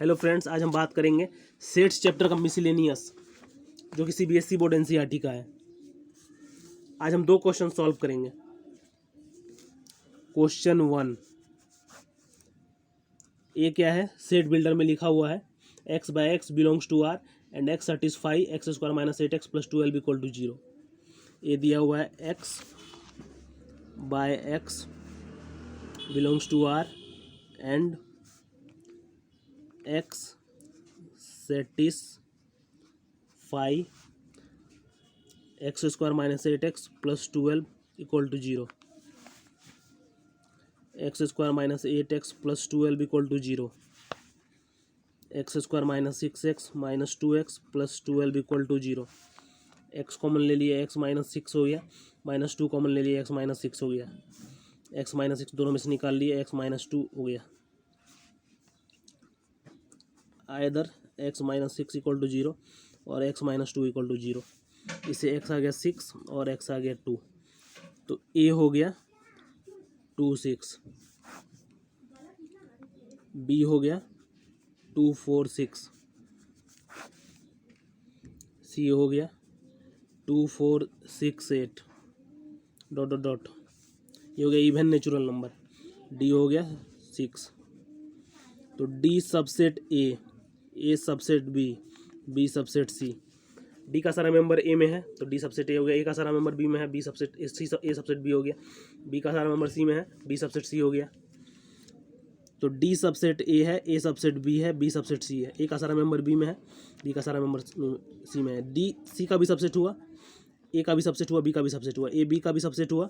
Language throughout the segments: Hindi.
हेलो फ्रेंड्स, आज हम बात करेंगे सेट्स चैप्टर का मिसलेनियस, जो कि सीबीएसई बोर्ड एनसीईआरटी का है। आज हम दो क्वेश्चन सॉल्व करेंगे। क्वेश्चन 1 ये क्या है? सेट बिल्डर में लिखा हुआ है x by x belongs to R and x satisfy x square minus 8x plus 12 equal to 0। ये दिया हुआ है x by x belongs to R and x satisfy x square minus 8x plus 12 equal to 0। X square minus 8x plus 12 equal to 0। X square minus 6x minus 2x plus 12 equal to 0। X common ले लिए, x माइनस 6 हो गया, माइनस 2 कॉमन ले लिए, x माइनस 6 हो गया, x माइनस 6 दोनों में से निकाल लिए, x माइनस 2 हो गया। Either x minus 6 equal to 0 और x माइनस 2 इक्वल टू 0। इससे x आ गया 6 और x आ गया 2, तो a हो गया 2 6, b हो गया 2 4 6, c हो गया 2 4 6 8 डॉट डॉट डॉट। ये हो गया इवन नेचुरल नंबर। d हो गया 6। तो d subset a subset b subset c। d का सारा मेंबर a में है तो d सबसेट a हो गया, a का सारा मेंबर b में है, b subset a subset b हो गया, b का सारा मेंबर c में है, b सबसेट c हो गया। तो d सबसेट a है, a सबसेट b है, b सबसेट c है। a का सारा मेंबर b में है, b का सारा मेंबर c में है। d c का भी सबसेट हुआ, a का भी सबसेट हुआ, b का भी सबसेट हुआ, a b का भी सबसेट हुआ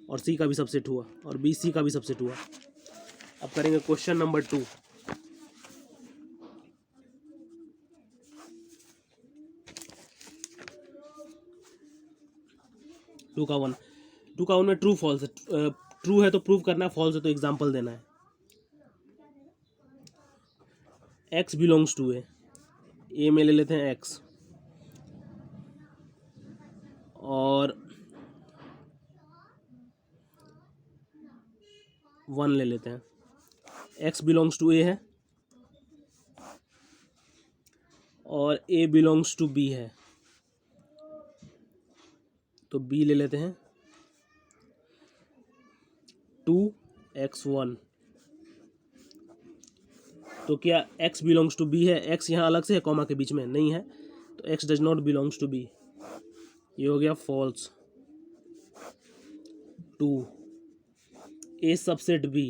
और c का भी सबसेट हुआ और b c का भी सबसेट हुआ। अब करेंगे क्वेश्चन नंबर 2। टू का वन में ट्रू फॉल्स है। ट्रू है तो प्रूव करना है, फॉल्स है तो एग्जाम्पल देना है। x बिलोंग्स टू ए में ले लेते हैं x और 1 ले लेते हैं। x बिलोंग्स टू ए है और a बिलोंग्स टू b है, तो b ले लेते हैं 2x1। तो क्या x बिलोंग्स टू b है? x यहाँ अलग से है, कॉमा के बीच में नहीं है, तो x does not belongs to b। ये हो गया false. 2 a subset b,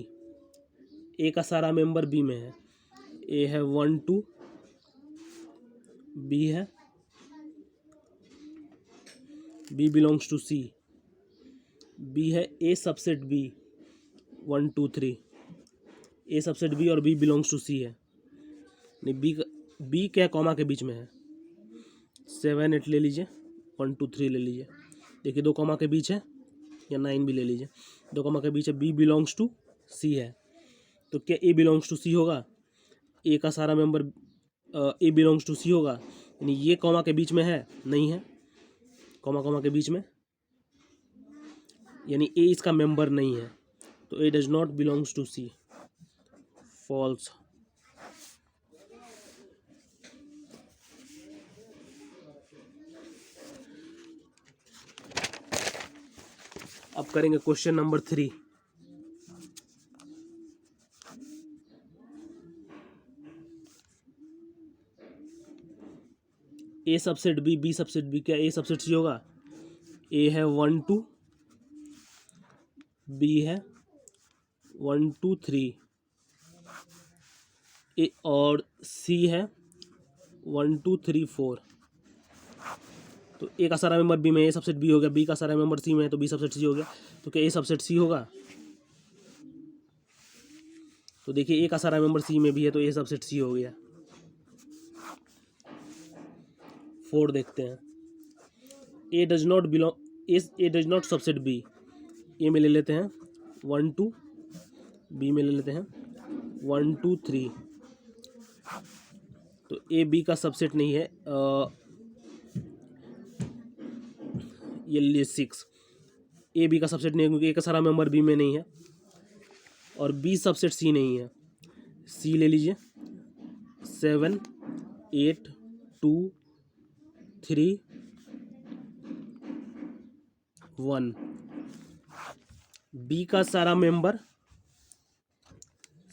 a का सारा मेंबर b में है, a है 1 2, b है b belongs to c, b है a subset b 1 2 3, a subset b और b बिलोंग्स टू c है। नहीं, b क्या कॉमा के बीच में है, 7 8 ले लीजिए, 1 2 3 ले लीजिए। देखिए 2 कॉमा के बीच है, या 9 भी ले लीजिए, 2 कॉमा के बीच है, b बिलोंग्स टू c है। तो क्या a बिलोंग्स टू c होगा? a का सारा member a belongs to c होगा, यानी ये कॉमा के बीच में है नहीं है, कॉमा के बीच में, यानी a इसका मेंबर नहीं है, तो a does not belongs to c। False. अब करेंगे question number 3। a subset b subset b, क्या a सबसेट c होगा? a है 1 2, b है 1 2 3, ए और c है 1 2 3 4। तो a का सारा मेंबर b में, a सबसेट b हो गया, b का सारा मेंबर c में है तो b सबसेट c हो गया। तो क्या a सबसेट c होगा? तो देखिए a का सारा मेंबर c में भी है तो a सबसेट c हो गया। 4 देखते हैं। a does not belong, a does not subset b। a में ले लेते हैं 1 2, b में ले लेते हैं 1 2 3। तो a b का सबसेट नहीं है, ये लिए 6। ए बी का सबसेट नहीं है क्योंकि ए का सारा मेंबर बी में नहीं है और बी सबसेट सी नहीं है। सी ले लीजिए 7 8 2 3 1। बी का सारा मेंबर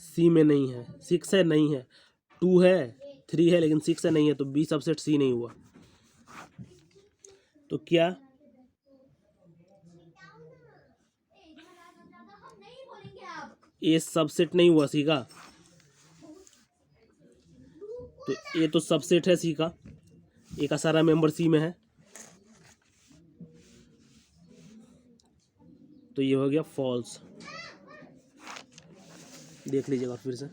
सी में नहीं है, 6 है नहीं है, 2 है, 3 है लेकिन 6 है नहीं है, तो बी सबसेट सी नहीं हुआ। तो क्या ए सबसेट नहीं हुआ सी का? तो ए तो सबसेट है सी का, ए का सारा मेंबर सी में है, तो ये हो गया फॉल्स। देख लीजिएगा फिर से।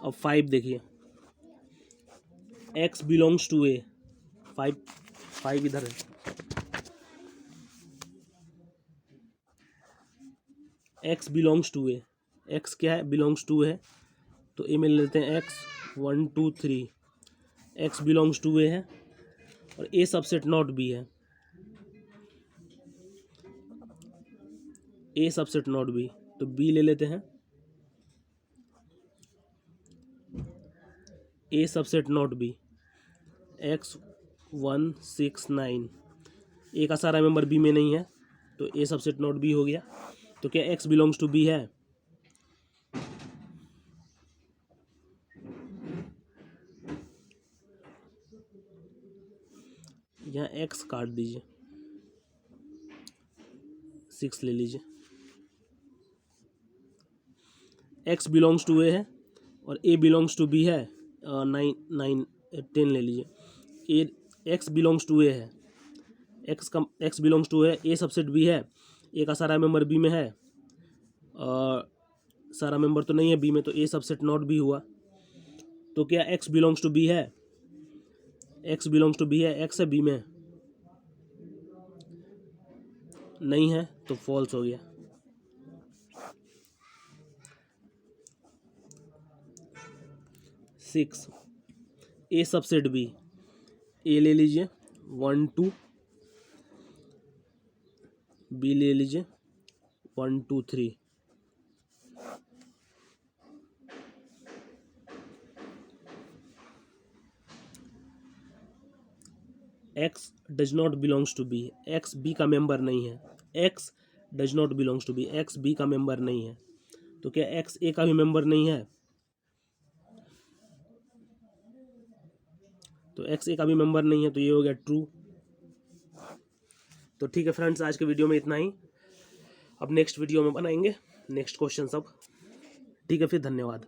अब 5 देखिए, x बिलोंग्स टू ए, 5 इधर है, x belongs to A, x क्या है? बिलोंग्स टू है, तो ए में ले लेते हैं x 1 2 3, x बिलोंग्स टू ए है और ए सबसेट नॉट बी है, ए सबसेट नॉट बी, तो बी ले लेते हैं, ए सबसेट नॉट बी, x 1 6 9, ए का सारा मेंबर बी में नहीं है, तो ए सबसेट नॉट बी हो गया। तो क्या x बिलोंग्स टू बी है? यहाँ x काट दीजिए, 6 ले लीजिए, x बिलोंग्स टू ए है और a बिलोंग्स टू बी है, 9 10 ले लीजिए, ए x बिलोंग्स टू ए है, x बिलोंग्स टू है, ए सबसेट बी है, ए का सारा मेंबर बी में है, सारा मेंबर तो नहीं है बी में, तो ए सबसेट नॉट बी हुआ। तो क्या x बिलोंग्स टू बी है? x बिलोंग्स टू बी है, x है बी में नहीं है, तो फॉल्स हो गया। सिक्स, ए सबसेट बी, ए ले लीजिए 1 2, बी ले लीजिए 1 2 3, x does not belongs to B, x B का मेंबर नहीं है, x does not belongs to B, x B का मेंबर नहीं है, तो क्या x ए का भी मेंबर नहीं है? तो x ए का भी मेंबर नहीं है, तो ये हो गया ट्रू। तो ठीक है फ्रेंड्स, आज के वीडियो में इतना ही, अब नेक्स्ट वीडियो में बनाएंगे नेक्स्ट क्वेश्चन सब। ठीक है फिर, धन्यवाद।